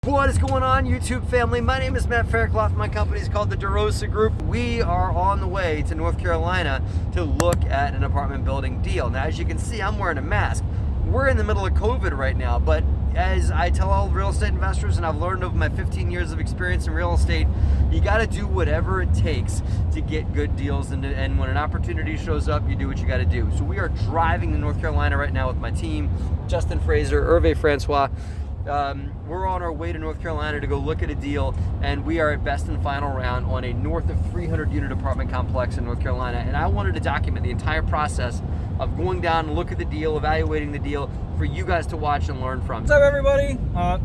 What is going on, YouTube family? My name is Matt Fairclough. My company is called the Derosa Group. We are on the way to North Carolina to look at an apartment building deal. Now, as you can see, I'm wearing a mask. We're in the middle of COVID right now, but as I tell all real estate investors, and I've learned over my 15 years of experience in real estate, you got to do whatever it takes to get good deals, and when an opportunity shows up, you do what you got to do. So we are driving to North Carolina right now with my team, Justin Fraser, Hervé Francois. We're on our way to North Carolina to go look at a deal, and we are at best and final round on a north of 300 unit apartment complex in North Carolina. And I wanted to document the entire process of going down and look at the deal, evaluating the deal for you guys to watch and learn from. What's up, everybody?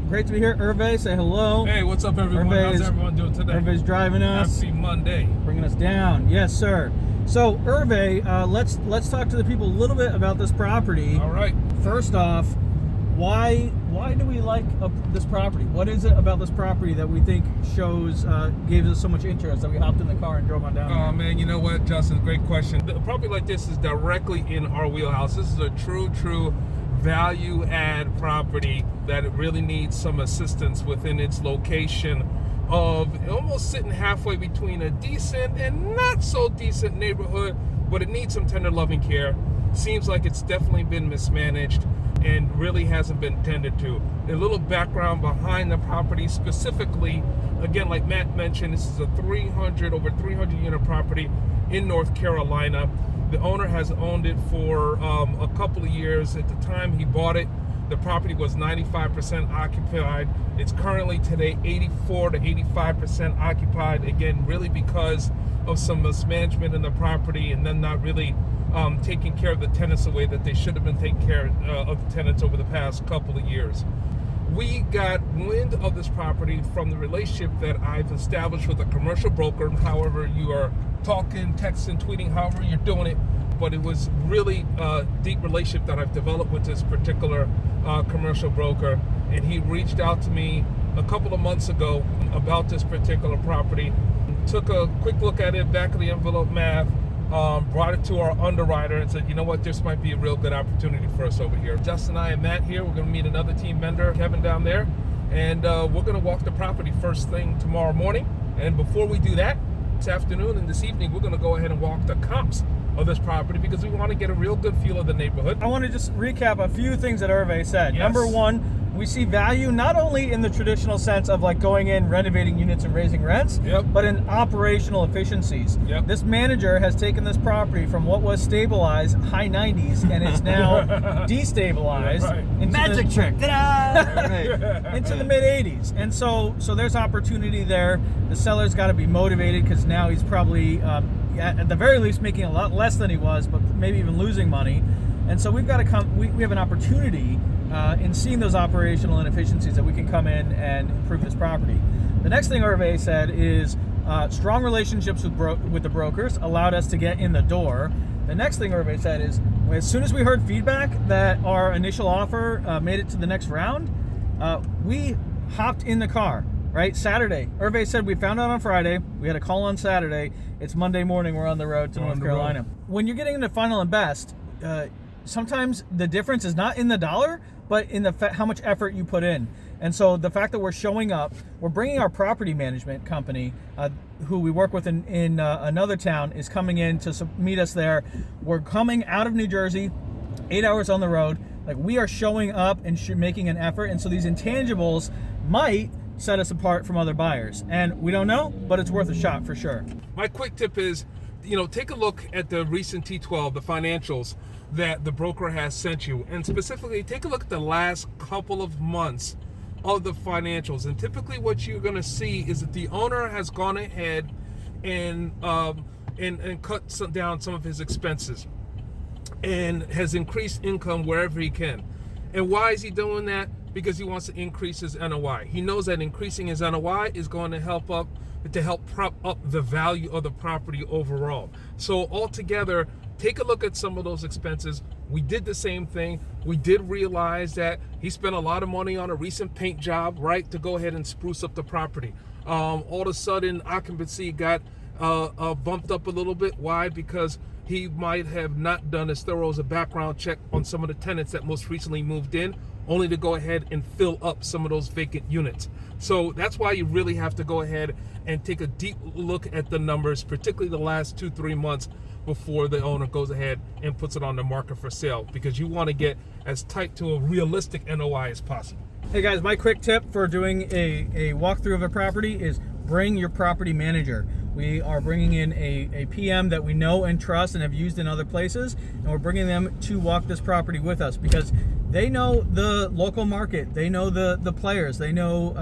Great to be here. Hervé, say hello. Hey, what's up, everyone? How's everyone doing today? Hervé's driving us. Happy Monday. Bringing us down. Yes, sir. So, Hervé, let's talk to the people a little bit about this property. All right. First off, why do we like this property? What is it about this property that we think gave us so much interest that we hopped in the car and drove on down? Oh, man, you know what, Justin? Great question. A property like this is directly in our wheelhouse. This is a true value add property that it really needs some assistance within its location of almost sitting halfway between a decent and not so decent neighborhood, but it needs some tender loving care. Seems like it's definitely been mismanaged and really hasn't been tended to. A little background behind the property specifically, again, like Matt mentioned, this is a over 300 unit property in North Carolina. The owner has owned it for a couple of years. At the time he bought it, the property was 95% occupied. It's currently today 84 to 85% occupied, again, really because of some mismanagement in the property and then not really taking care of the tenants the way that they should have been taking care of the tenants over the past couple of years. We got wind of this property from the relationship that I've established with a commercial broker. However you are talking, texting, tweeting, however you're doing it, but it was really a deep relationship that I've developed with this particular commercial broker, and he reached out to me a couple of months ago about this particular property. Took a quick look at it, back of the envelope math, brought it to our underwriter and said, you know what, this might be a real good opportunity for us over here. Justin and I and Matt here, we're going to meet another team member, Kevin, down there, and we're going to walk the property first thing tomorrow morning. And before we do that, this afternoon and this evening, we're going to go ahead and walk the comps of this property because we want to get a real good feel of the neighborhood. I want to just recap a few things that Hervé said. Yes. Number one, we see value not only in the traditional sense of like going in, renovating units and raising rents, but in operational efficiencies. This manager has taken this property from what was stabilized high 90s and is now destabilized into Magic trick! into the mid 80s. And so there's opportunity there. The seller's got to be motivated because now he's probably at the very least making a lot less than he was, but maybe even losing money. And so we've got to come. We have an opportunity in seeing those operational inefficiencies that we can come in and improve this property. The next thing Hervé said is strong relationships with the brokers allowed us to get in the door. The next thing Hervé said is as soon as we heard feedback that our initial offer made it to the next round, we hopped in the car. Right, Saturday. Hervé said we found out on Friday. We had a call on Saturday. It's Monday morning. We're on the road to North Carolina. When you're getting into final and best, sometimes the difference is not in the dollar, but in how much effort you put in. And so the fact that we're showing up, we're bringing our property management company, who we work with in another town, is coming in to meet us there. We're coming out of New Jersey, 8 hours on the road. Like, we are showing up and making an effort. And so these intangibles might set us apart from other buyers. And we don't know, but it's worth a shot for sure. My quick tip is, take a look at the recent T12, the financials that the broker has sent you, and specifically take a look at the last couple of months of the financials. And typically what you're going to see is that the owner has gone ahead and cut down some of his expenses and has increased income wherever he can. And why is he doing that? Because he wants to increase his NOI. He knows that increasing his NOI is going to help prop up the value of the property overall. So altogether, take a look at some of those expenses. We did the same thing. We did realize that he spent a lot of money on a recent paint job, right, to go ahead and spruce up the property. All of a sudden, occupancy got bumped up a little bit. Why? Because he might have not done as thorough as a background check on some of the tenants that most recently moved in, only to go ahead and fill up some of those vacant units. So that's why you really have to go ahead and take a deep look at the numbers, particularly the last 2-3 months before the owner goes ahead and puts it on the market for sale, because you want to get as tight to a realistic NOI as possible. Hey guys, my quick tip for doing a walkthrough of a property is bring your property manager. We are bringing in a PM that we know and trust and have used in other places, and we're bringing them to walk this property with us because they know the local market, they know the players, they know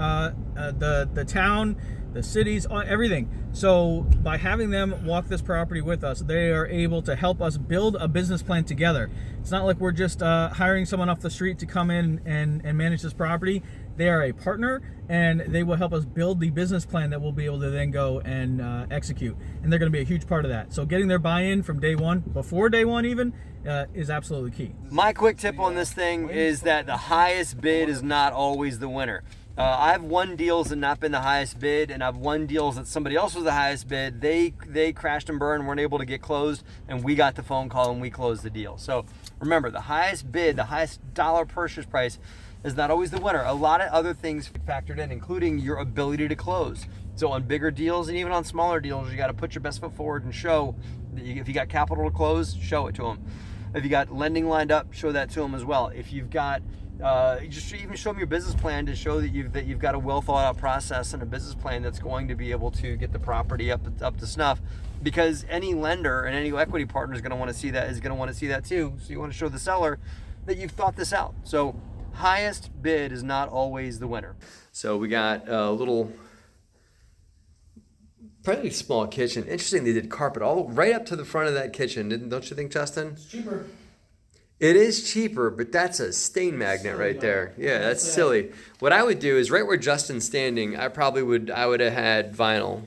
the town, the cities, everything. So by having them walk this property with us, they are able to help us build a business plan together. It's not like we're just hiring someone off the street to come in and manage this property. They are a partner, and they will help us build the business plan that we'll be able to then go and execute. And they're going to be a huge part of that. So getting their buy-in from day one, before day one even, is absolutely key. My quick tip on this thing is that the highest bid is not always the winner. I've won deals and not been the highest bid, and I've won deals that somebody else was the highest bid. They crashed and burned, weren't able to get closed, and we got the phone call and we closed the deal. So remember, the highest bid, the highest dollar purchase price is not always the winner. A lot of other things factored in, including your ability to close. So on bigger deals and even on smaller deals, you got to put your best foot forward and show that if you got capital to close, show it to them. If you got lending lined up, show that to them as well. If you've got just even show them your business plan to show that you've got a well thought out process and a business plan that's going to be able to get the property up to snuff. Because any lender and any equity partner is going to want to see that too. So you want to show the seller that you've thought this out. So highest bid is not always the winner. So we got a little, probably small kitchen. Interesting, they did carpet all right up to the front of that kitchen. Don't you think, Justin? It's cheaper. It is cheaper, but that's a stain magnet right there. Yeah, that's silly. What I would do is right where Justin's standing, I would have had vinyl.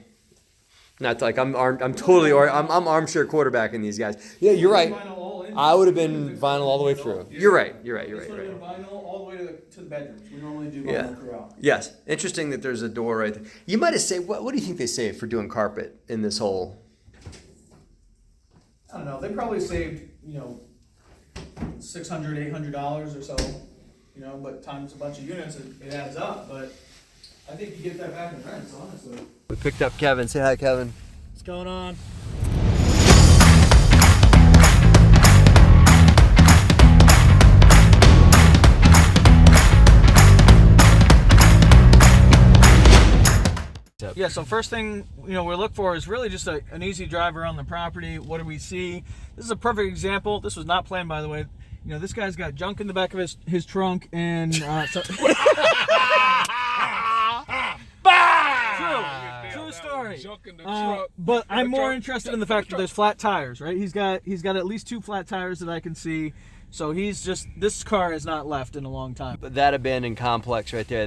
Not like I'm armchair quarterbacking these guys. Yeah, you're right. I would have been vinyl all the way through. You're right. Vinyl all the way to the bedrooms. We normally do vinyl throughout. Yes. Interesting that there's a door right there. You might have saved, what do you think they saved for doing carpet in this hole? I don't know. They probably saved, $600, $800 or so, but times a bunch of units, it adds up. But I think you get that back in rents, honestly. We picked up Kevin. Say hi, Kevin. What's going on? Yeah, so first thing we look for is really just an easy drive around the property. What do we see? This is a perfect example. This was not planned, by the way. This guy's got junk in the back of his trunk, and so True story. But I'm more interested in the fact that there's flat tires, right? He's got at least 2 flat tires that I can see. So this car has not left in a long time. But that abandoned complex right there,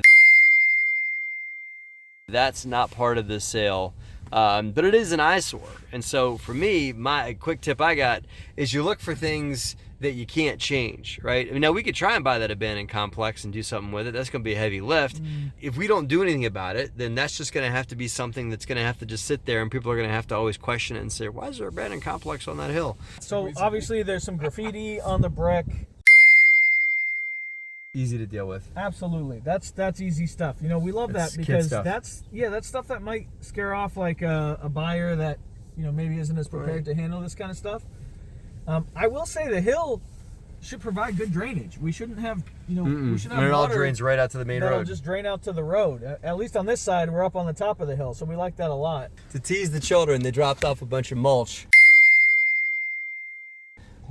that's not part of this sale, but it is an eyesore. And so for me, my quick tip I got is you look for things that you can't change, right? I mean, now we could try and buy that abandoned complex and do something with it. That's going to be a heavy lift. If we don't do anything about it, then that's just going to have to be something that's going to have to just sit there, and people are going to have to always question it and say, why is there an abandoned complex on that hill? So obviously there's some graffiti on the brick. Easy to deal with. Absolutely. That's easy stuff. We love that because that's stuff that might scare off like a buyer that, maybe isn't as prepared to handle this kind of stuff. I will say the hill should provide good drainage. We shouldn't have, we should have it all water drains right out to the main road. Just drain out to the road. At least on this side, we're up on the top of the hill, so we like that a lot. To tease the children, they dropped off a bunch of mulch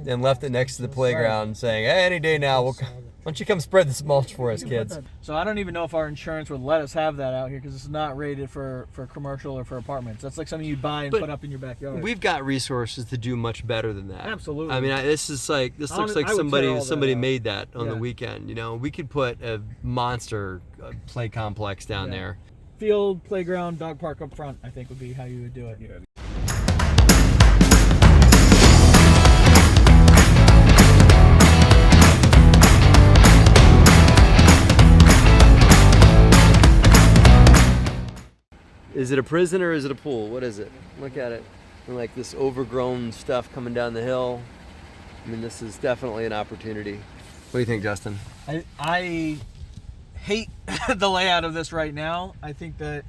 and left it next to the playground saying, hey, any day now, why don't you come spread this mulch for us, kids? So I don't even know if our insurance would let us have that out here because it's not rated for commercial or for apartments. That's like something you'd buy and put up in your backyard. We've got resources to do much better than that. Absolutely. I mean, this looks like somebody made that on the weekend. We could put a monster play complex down there. Field, playground, dog park up front, I think would be how you would do it. Yeah. Is it a prison or is it a pool? What is it? Look at it. And like this overgrown stuff coming down the hill. I mean, this is definitely an opportunity. What do you think, Justin? I hate the layout of this right now. I think that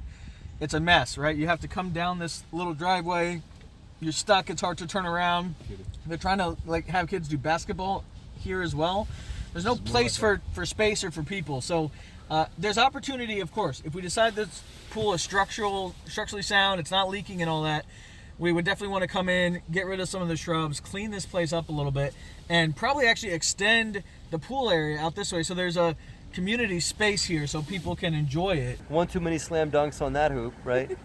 it's a mess, right? You have to come down this little driveway. You're stuck. It's hard to turn around. They're trying to like have kids do basketball here as well. There's no place for space or for people. So there's opportunity, of course. If we decide this pool is structurally sound, it's not leaking and all that, we would definitely want to come in, get rid of some of the shrubs, clean this place up a little bit, and probably actually extend the pool area out this way so there's a community space here so people can enjoy it. One too many slam dunks on that hoop, right?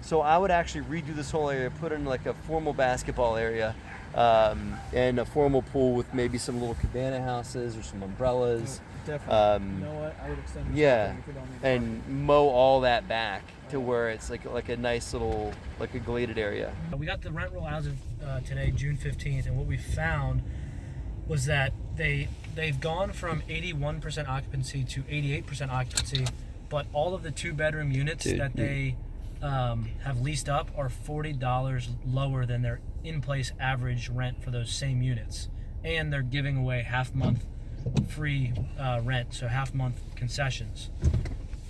So I would actually redo this whole area, put in like a formal basketball area, and a formal pool with maybe some little cabana houses or some umbrellas. Definitely. You know what? I would extend this Yeah, if we don't need and mow all that back to where it's like a nice little, like a graded area. We got the rent roll as of today, June 15th, and what we found was that they've gone from 81% occupancy to 88% occupancy, but all of the 2-bedroom units that they have leased up are $40 lower than their in-place average rent for those same units, and they're giving away half-month free rent, so half-month concessions.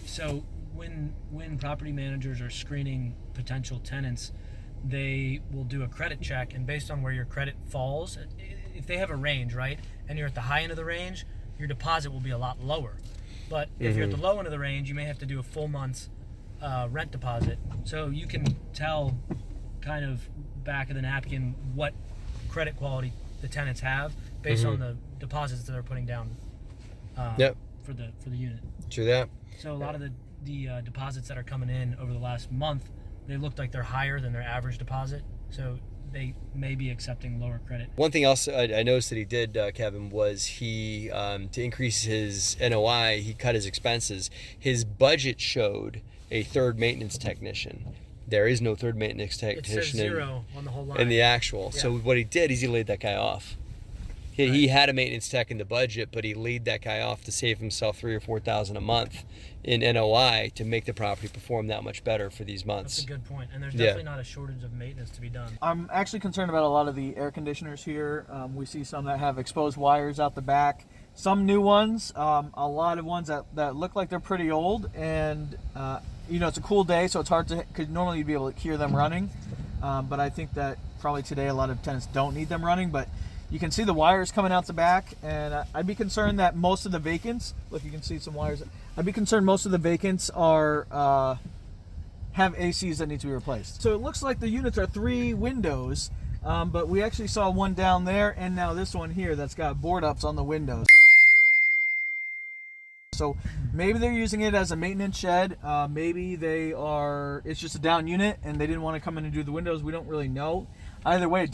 So when property managers are screening potential tenants, they will do a credit check, and based on where your credit falls, if they have a range, right, and you're at the high end of the range, your deposit will be a lot lower. But if you're at the low end of the range, you may have to do a full month's rent deposit. So you can tell kind of back of the napkin what credit quality the tenants have based on the deposits that they're putting down for the unit. True that. So a lot of the deposits that are coming in over the last month, they look like they're higher than their average deposit. So they may be accepting lower credit. One thing else I noticed that he did, Kevin, was he, to increase his NOI, he cut his expenses. His budget showed a third maintenance technician. There is no third maintenance technician. It says 0 on the whole line. In the actual. Yeah. So what he did is he laid that guy off. He had a maintenance tech in the budget, but he laid that guy off to save himself $3,000 or $4,000 a month in NOI to make the property perform that much better for these months. That's a good point, and there's definitely not a shortage of maintenance to be done. I'm actually concerned about a lot of the air conditioners here. We see some that have exposed wires out the back, some new ones, a lot of ones that look like they're pretty old, and it's a cool day, so it's hard to, because normally you'd be able to hear them running, but I think that probably today a lot of tenants don't need them running, but you can see the wires coming out the back, and I'd be concerned that most of the vacants, look, you can see some wires. I'd be concerned most of the vacants are have ACs that need to be replaced. So it looks like the units are 3 windows, but we actually saw one down there, and now this one here that's got board ups on the windows. So maybe they're using it as a maintenance shed. Maybe it's just a down unit, and they didn't want to come in and do the windows. We don't really know. Either way,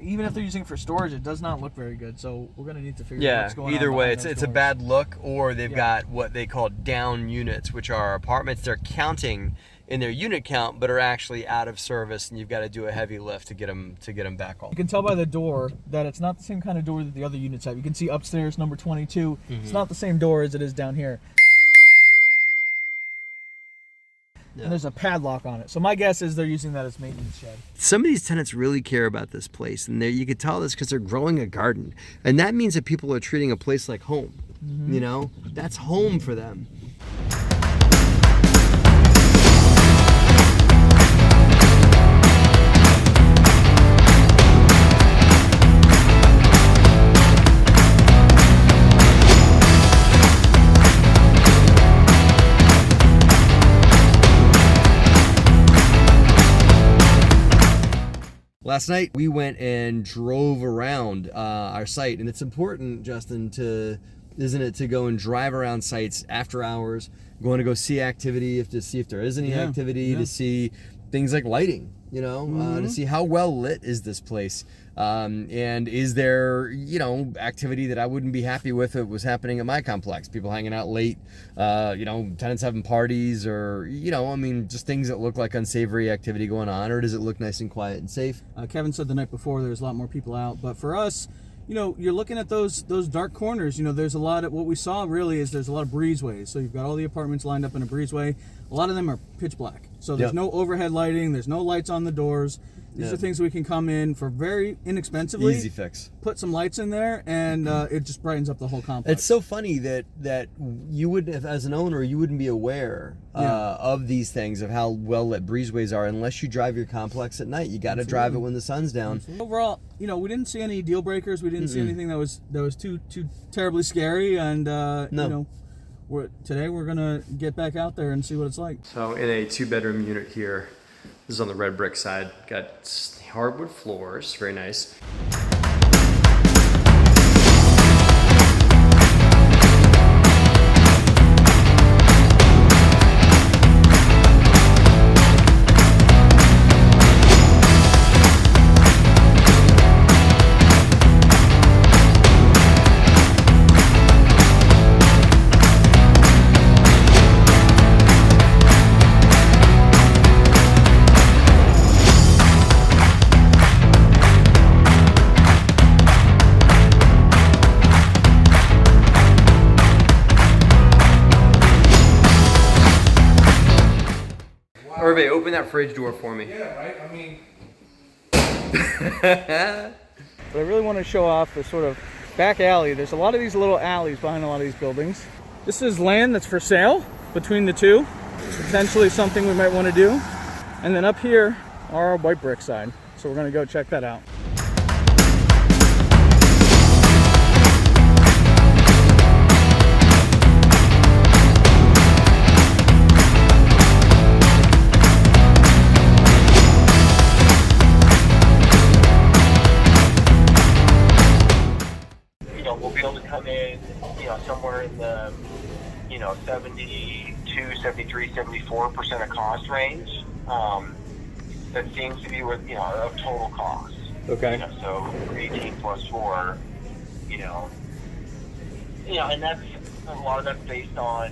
even if they're using it for storage, it does not look very good. So we're going to need to figure out what's going on. Either way, it's doors. a bad look, or they've got what they call down units, which are apartments they're counting in their unit count, but are actually out of service, and you've got to do a heavy lift to get them back on. You can tell by the door that it's not the same kind of door that the other units have. You can see upstairs, number 22. It's not the same door as it is down here. Yeah. And there's a padlock on it. So my guess is they're using that as maintenance shed. Some of these tenants really care about this place, and you can tell this because they're growing a garden. And that means that people are treating a place like home. That's home for them. Last night we went and drove around our site, and it's important, Justin, isn't it, to go and drive around sites after hours, going to go see activity, to see if there is any activity, to see things like lighting, to see how well lit is this place, and is there activity that I wouldn't be happy with if it was happening at my complex, people hanging out late, tenants having parties, or just things that look like unsavory activity going on, or does it look nice and quiet and safe? Kevin said the night before there's a lot more people out, but for us, you're looking at those dark corners. There's a lot of, what we saw really is there's a lot of breezeways. So you've got all the apartments lined up in a breezeway. A lot of them are pitch black. So there's no overhead lighting. There's no lights on the doors. These Yeah. are things we can come in for very inexpensively. Easy fix. Put some lights in there, and it just brightens up the whole complex. It's so funny that you would, as an owner, you wouldn't be aware of these things, of how well lit breezeways are, unless you drive your complex at night. You got to drive it when the sun's down. Overall, we didn't see any deal breakers. We didn't see anything that was too terribly scary. And today we're gonna get back out there and see what it's like. So in a 2-bedroom unit here, this is on the red brick side. Got hardwood floors, very nice. Hervé, open that fridge door for me. Yeah, right. I mean, But I really want to show off the sort of back alley. There's a lot of these little alleys behind a lot of these buildings. This is land that's for sale between the two. Potentially something we might want to do. And then up here are our white brick side. So we're going to go check that out. We'll be able to come in, somewhere in the, 72, 73, 74% of cost range. That seems to be what, of total cost. Okay. So 18 plus 4, and that's, a lot of that's based on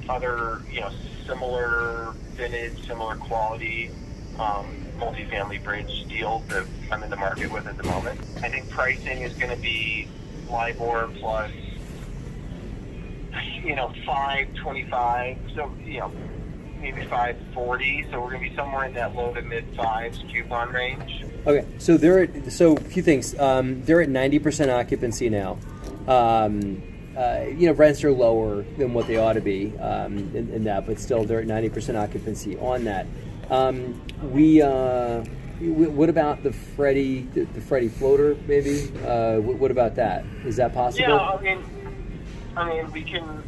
other, similar vintage, similar quality, multifamily bridge deals that I'm in the market with at the moment. I think pricing is going to be LIBOR plus, 5.25, so, maybe 5.40, so we're going to be somewhere in that low to mid 5s coupon range. Okay, so a few things. They're at 90% occupancy now. Rents are lower than what they ought to be in that, but still they're at 90% occupancy on that. What about the Freddie floater? Maybe. What about that? Is that possible? Yeah, I mean, we can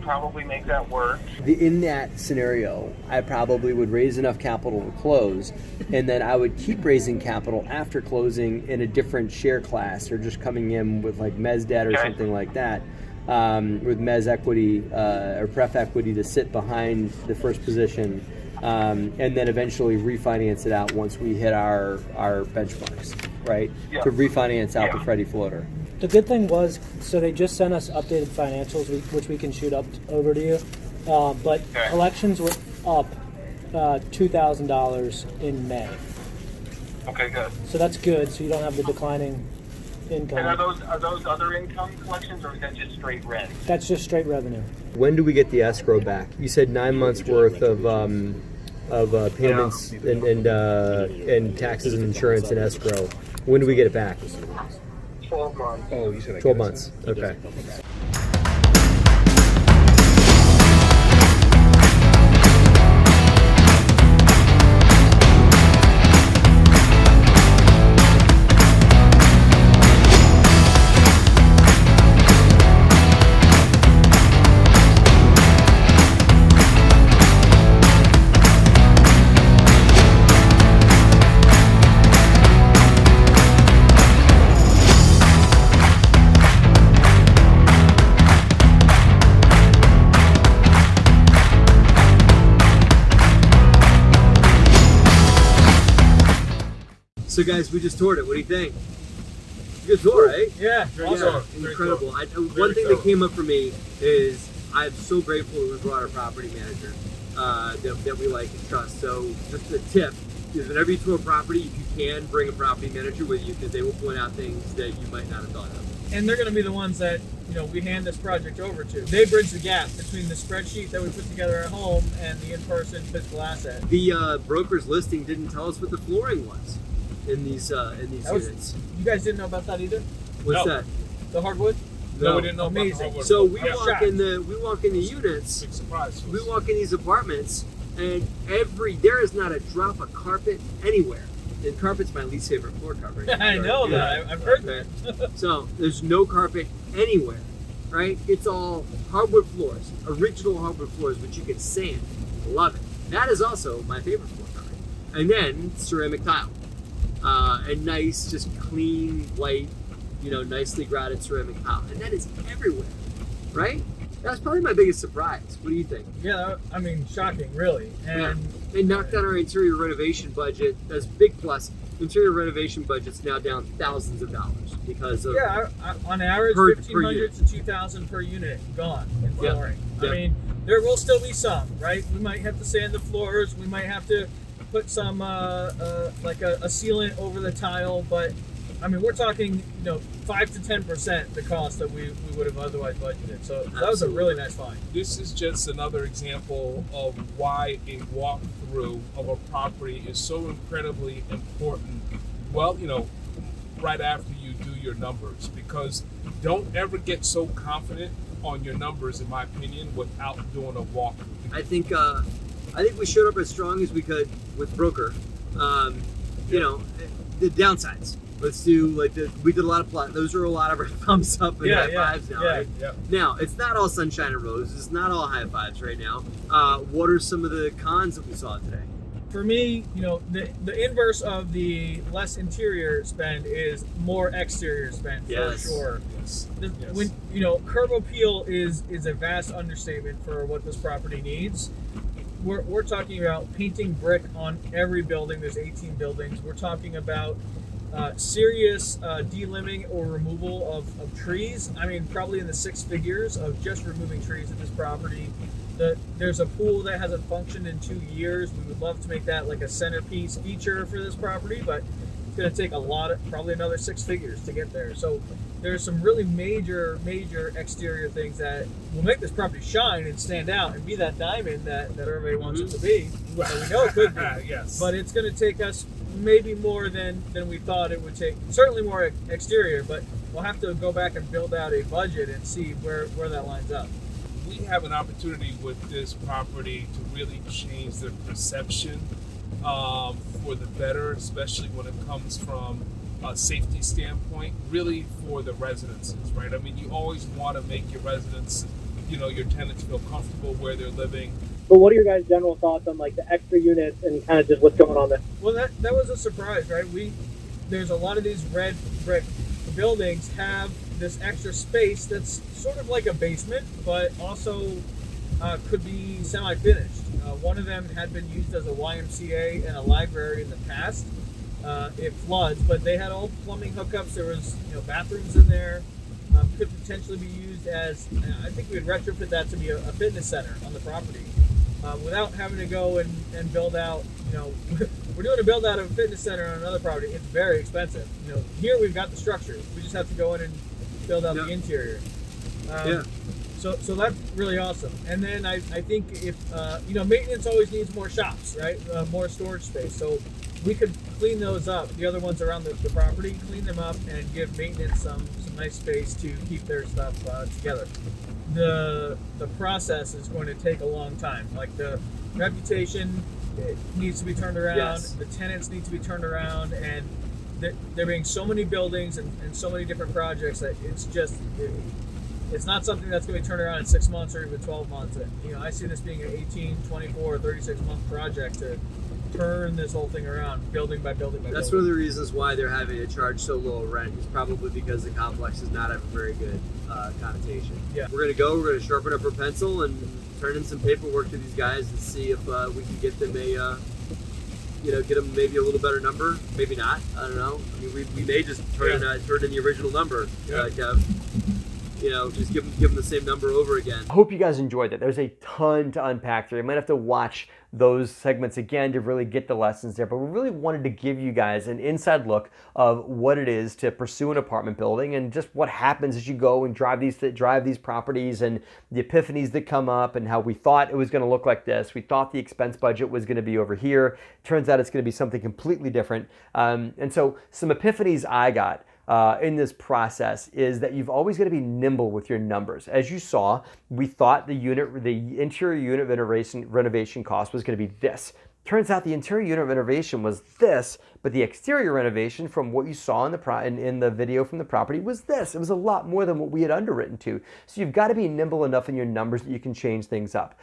probably make that work. In that scenario, I probably would raise enough capital to close, and then I would keep raising capital after closing in a different share class, or just coming in with like mezz debt or something like that, with mezz equity or pref equity to sit behind the first position. And then eventually refinance it out once we hit our benchmarks, right? Yeah. To refinance out the Freddie floater. The good thing was, so they just sent us updated financials, which we can shoot up over to you. But collections were up $2,000 in May. Okay, good. So that's good. So you don't have the declining income. And are those other income collections, or is that just straight rent? That's just straight revenue. When do we get the escrow back? You said 9 months worth of payments and taxes and insurance and escrow. When do we get it back? 12 months. oh, you said 12 months. Okay. So guys, we just toured it. What do you think? Good tour, right? Yeah, Awesome. Incredible. One thing that came up for me is I'm so grateful that we brought our property manager that we like and trust. So just a tip is whenever you tour a property, if you can, bring a property manager with you, because they will point out things that you might not have thought of. And they're going to be the ones that we hand this project over to. They bridge the gap between the spreadsheet that we put together at home and the in-person physical asset. The broker's listing didn't tell us what the flooring was in these units. You guys didn't know about that either? What's No. that? The hardwood? No, we didn't know. Amazing. About the So we hardwood. walk in the units. Big surprise. We walk in these apartments, and there is not a drop of carpet anywhere. And carpet's my least favorite floor covering. I know that. I've heard that. So there's no carpet anywhere, right? It's all hardwood floors, original hardwood floors, which you can sand. Love it. That is also my favorite floor covering. And then ceramic tile, and nice, just clean, white, nicely grouted ceramic tile, and that is everywhere, right? That's probably my biggest surprise. What do you think? Yeah, I mean, shocking, really. And They knocked down our interior renovation budget. That's a big plus. Interior renovation budget's now down thousands of dollars because of on average, per 1,500 unit. to 2,000 per unit gone in flooring. Yeah. I mean, there will still be some, right? We might have to sand the floors. We might have to put some like a sealant over the tile, but I mean, we're talking 5 to 10% the cost that we would have otherwise budgeted. So that was a really nice find. This is just another example of why a walkthrough of a property is so incredibly important. Well, right after you do your numbers, because don't ever get so confident on your numbers, in my opinion, without doing a walkthrough. I think we showed up as strong as we could with broker. The downsides. Let's do we did a lot of those are a lot of our thumbs up and high fives now, right? Yeah. Now it's not all sunshine and roses. It's not all high fives right now. What are some of the cons that we saw today? For me, the inverse of the less interior spend is more exterior spend for sure. Yes. When curb appeal is a vast understatement for what this property needs. We're talking about painting brick on every building. There's 18 buildings. We're talking about serious delimbing or removal of trees. I mean, probably in the 6 figures of just removing trees at this property. There's a pool that hasn't functioned in 2 years. We would love to make that like a centerpiece feature for this property, but it's going to take probably another 6 figures to get there. So there's some really major exterior things that will make this property shine and stand out and be that diamond that everybody wants it to be. So we know it could be. Yes. But it's going to take us maybe more than we thought it would take. Certainly more exterior, but we'll have to go back and build out a budget and see where that lines up. We have an opportunity with this property to really change the perception for the better, especially when it comes from a safety standpoint, really for the residences, right? I mean, you always want to make your residents, your tenants feel comfortable where they're living. But what are your guys' general thoughts on like the extra units and kind of just what's going on there? Well, that was a surprise, right? There's a lot of these red brick buildings have this extra space that's sort of like a basement, but also could be semi-finished. One of them had been used as a YMCA and a library in the past. It floods, but they had all plumbing hookups. There was bathrooms in there. Could potentially be used as, I think we'd retrofit that to be a fitness center on the property. Without having to go and build out, we're doing a build out of a fitness center on another property. It's very expensive. Here we've got the structure. We just have to go in and build out the interior. So that's really awesome. And then I think if, maintenance always needs more shops, right? More storage space. So we could clean those up. The other ones around the property, clean them up and give maintenance some nice space to keep their stuff together. The process is going to take a long time. Like the reputation needs to be turned around. Yes. The tenants need to be turned around, and there being so many buildings and so many different projects that it's not something that's going to be turned around in 6 months or even 12 months. I see this being an 18, 24, 36 month project to turn this whole thing around, building by building by That's building. one of the reasons why they're having to charge so low a rent is probably because the complex does not have a very good connotation. Yeah. We're going to sharpen up our pencil and turn in some paperwork to these guys and see if we can get them get them maybe a little better number. Maybe not. I don't know. I mean, we may just turn in the original number, Kev. just give them the same number over again. I hope you guys enjoyed that. There's a ton to unpack there. You might have to watch those segments again to really get the lessons there, but we really wanted to give you guys an inside look of what it is to pursue an apartment building and just what happens as you go and drive these properties and the epiphanies that come up and how we thought it was going to look like this. We thought the expense budget was going to be over here. Turns out it's going to be something completely different. And so some epiphanies I got in this process is that you've always got to be nimble with your numbers. As you saw, we thought the interior unit renovation cost was going to be this. Turns out the interior unit renovation was this, but the exterior renovation from what you saw in the video from the property was this. It was a lot more than what we had underwritten to. So you've got to be nimble enough in your numbers that you can change things up.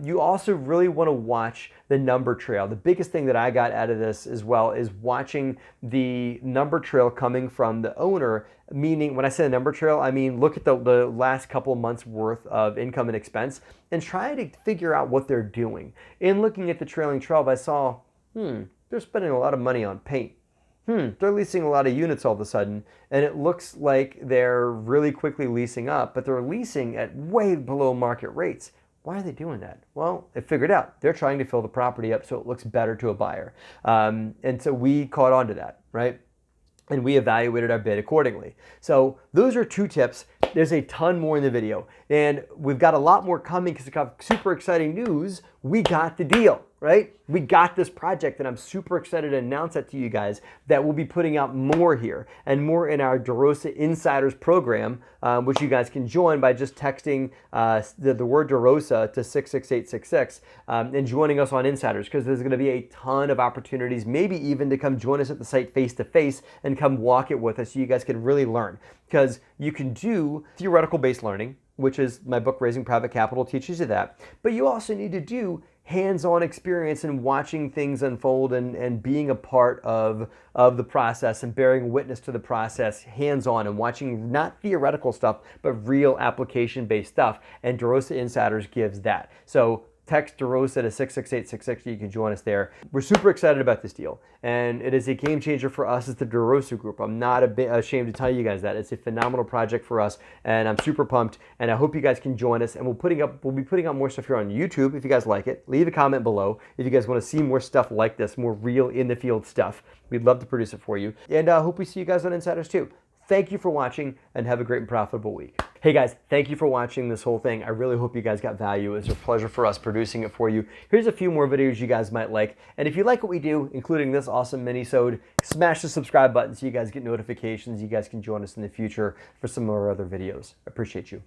You also really want to watch the number trail. The biggest thing that I got out of this as well is watching the number trail coming from the owner. Meaning, when I say the number trail, I mean look at the last couple of months worth of income and expense and try to figure out what they're doing. In looking at the trailing 12, I saw, they're spending a lot of money on paint. They're leasing a lot of units all of a sudden, and it looks like they're really quickly leasing up, but they're leasing at way below market rates. Why are they doing that? Well, they figured out. They're trying to fill the property up so it looks better to a buyer. And so we caught on to that, right? And we evaluated our bid accordingly. So those are 2 tips. There's a ton more in the video. And we've got a lot more coming because we've got super exciting news. We got the deal, right? We got this project, and I'm super excited to announce that to you guys that we'll be putting out more here and more in our Derosa Insiders program, which you guys can join by just texting the word Derosa to 66866 and joining us on Insiders, because there's going to be a ton of opportunities, maybe even to come join us at the site face-to-face and come walk it with us so you guys can really learn. Because you can do theoretical-based learning, which is my book, Raising Private Capital, teaches you that. But you also need to do hands-on experience and watching things unfold and being a part of the process and bearing witness to the process hands-on and watching not theoretical stuff, but real application-based stuff. And Derosa Insiders gives that. So text Derosa to 66866 so you can join us there. We're super excited about this deal, and it is a game changer for us as the Derosa Group. I'm not ashamed to tell you guys that. It's a phenomenal project for us, and I'm super pumped, and I hope you guys can join us, and we'll be putting up more stuff here on YouTube if you guys like it. Leave a comment below if you guys want to see more stuff like this, more real in-the-field stuff. We'd love to produce it for you, and I hope we see you guys on Insiders too. Thank you for watching, and have a great and profitable week. Hey guys, thank you for watching this whole thing. I really hope you guys got value. It's a pleasure for us producing it for you. Here's a few more videos you guys might like. And if you like what we do, including this awesome mini-sode, smash the subscribe button so you guys get notifications. You guys can join us in the future for some of our other videos. I appreciate you.